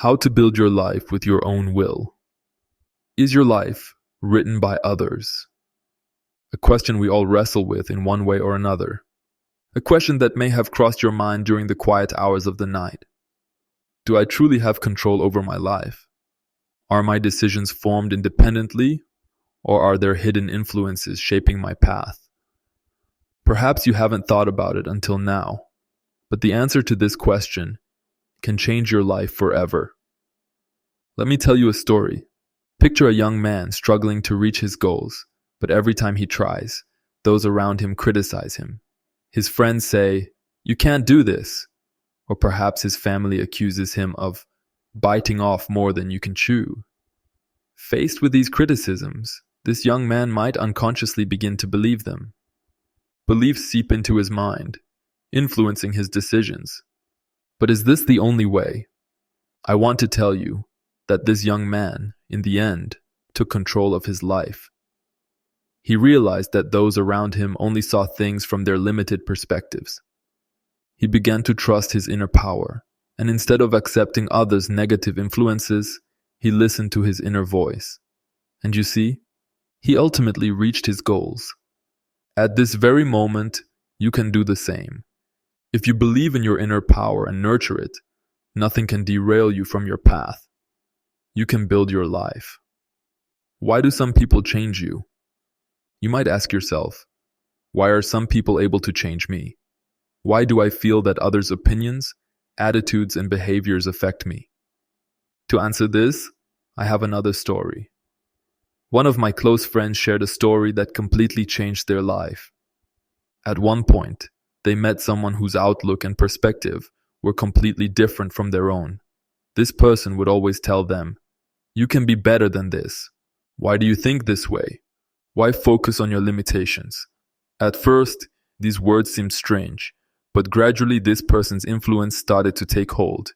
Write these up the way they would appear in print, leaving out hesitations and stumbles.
How to build your life with your own will. Is your life written by others? A question we all wrestle with in one way or another. A question that may have crossed your mind during the quiet hours of the night. Do I truly have control over my life? Are my decisions formed independently, or are there hidden influences shaping my path? Perhaps you haven't thought about it until now, but the answer to this question can change your life forever. Let me tell you a story. Picture a young man struggling to reach his goals, but every time he tries, those around him criticize him. His friends say, "You can't do this." Or perhaps his family accuses him of biting off more than you can chew. Faced with these criticisms, this young man might unconsciously begin to believe them. Beliefs seep into his mind, influencing his decisions. But is this the only way? I want to tell you that this young man, in the end, took control of his life. He realized that those around him only saw things from their limited perspectives. He began to trust his inner power, and instead of accepting others' negative influences, he listened to his inner voice. And you see, he ultimately reached his goals. At this very moment, you can do the same. If you believe in your inner power and nurture it, nothing can derail you from your path. You can build your life. Why do some people change you? You might ask yourself, why are some people able to change me? Why do I feel that others' opinions, attitudes, and behaviors affect me? To answer this, I have another story. One of my close friends shared a story that completely changed their life. At one point, they met someone whose outlook and perspective were completely different from their own. This person would always tell them, "You can be better than this. Why do you think this way? Why focus on your limitations?" At first, these words seemed strange, but gradually this person's influence started to take hold.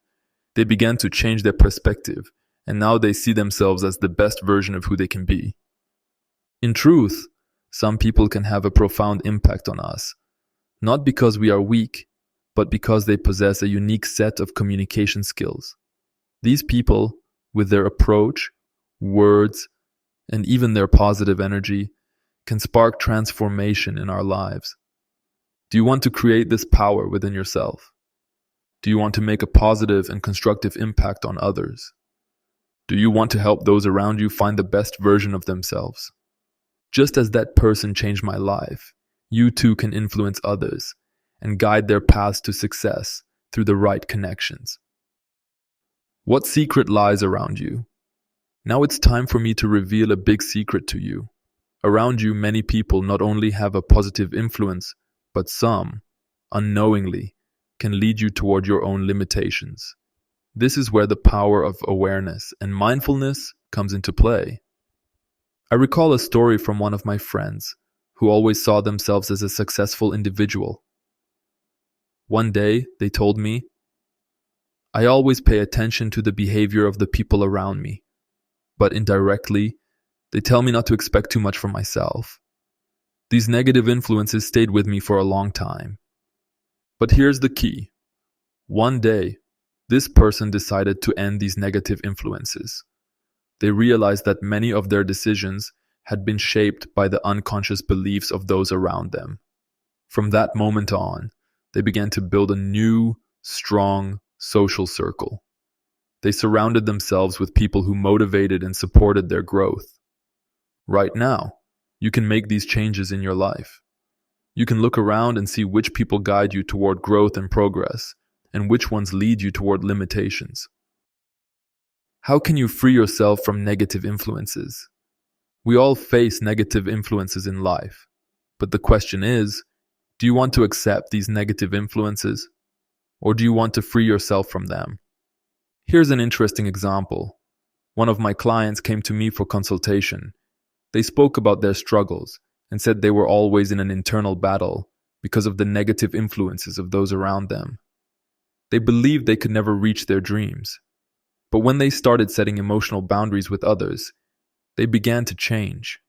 They began to change their perspective, and now they see themselves as the best version of who they can be. In truth, some people can have a profound impact on us, not because we are weak, but because they possess a unique set of communication skills. These people, with their approach, words, and even their positive energy, can spark transformation in our lives. Do you want to create this power within yourself? Do you want to make a positive and constructive impact on others? Do you want to help those around you find the best version of themselves? Just as that person changed my life, you too can influence others and guide their paths to success through the right connections. What secret lies around you? Now it's time for me to reveal a big secret to you. Around you, many people not only have a positive influence, but some, unknowingly, can lead you toward your own limitations. This is where the power of awareness and mindfulness comes into play. I recall a story from one of my friends who always saw themselves as a successful individual. One day, they told me, "I always pay attention to the behavior of the people around me, but indirectly, they tell me not to expect too much from myself." These negative influences stayed with me for a long time. But here's the key. One day, this person decided to end these negative influences. They realized that many of their decisions had been shaped by the unconscious beliefs of those around them. From that moment on, they began to build a new, strong social circle. They surrounded themselves with people who motivated and supported their growth. Right now, you can make these changes in your life. You can look around and see which people guide you toward growth and progress, and which ones lead you toward limitations. How can you free yourself from negative influences? We all face negative influences in life, but the question is, do you want to accept these negative influences, or do you want to free yourself from them? Here's an interesting example. One of my clients came to me for consultation. They spoke about their struggles and said they were always in an internal battle because of the negative influences of those around them. They believed they could never reach their dreams. But when they started setting emotional boundaries with others, they began to change.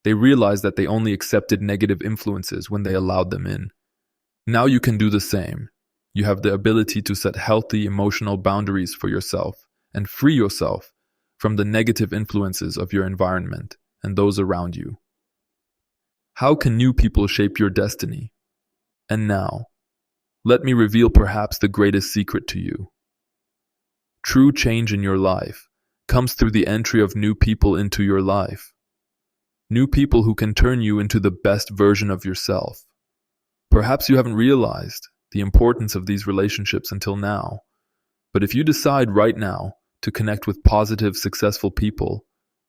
They realized that they only accepted negative influences when they allowed them in. Now you can do the same. You have the ability to set healthy emotional boundaries for yourself and free yourself from the negative influences of your environment and those around you. How can new people shape your destiny? And now, let me reveal perhaps the greatest secret to you. True change in your life comes through the entry of new people into your life. New people who can turn you into the best version of yourself. Perhaps you haven't realized the importance of these relationships until now, but if you decide right now to connect with positive, successful people,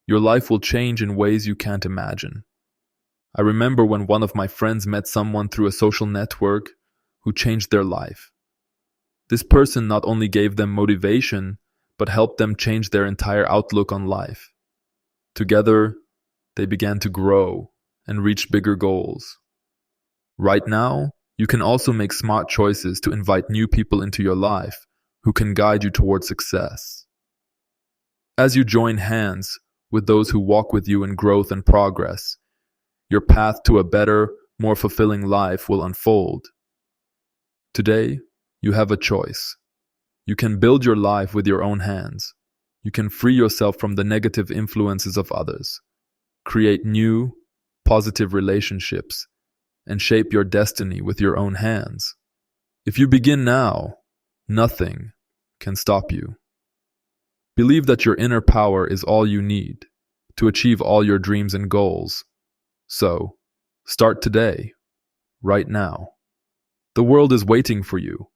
your life will change in ways you can't imagine. I remember when one of my friends met someone through a social network who changed their life. This person not only gave them motivation, but helped them change their entire outlook on life. Together, they began to grow and reach bigger goals. Right now, you can also make smart choices to invite new people into your life who can guide you towards success. As you join hands with those who walk with you in growth and progress, your path to a better, more fulfilling life will unfold. Today, you have a choice. You can build your life with your own hands. You can free yourself from the negative influences of others, create new, positive relationships, and shape your destiny with your own hands. If you begin now, nothing can stop you. Believe that your inner power is all you need to achieve all your dreams and goals. So, start today, right now. The world is waiting for you,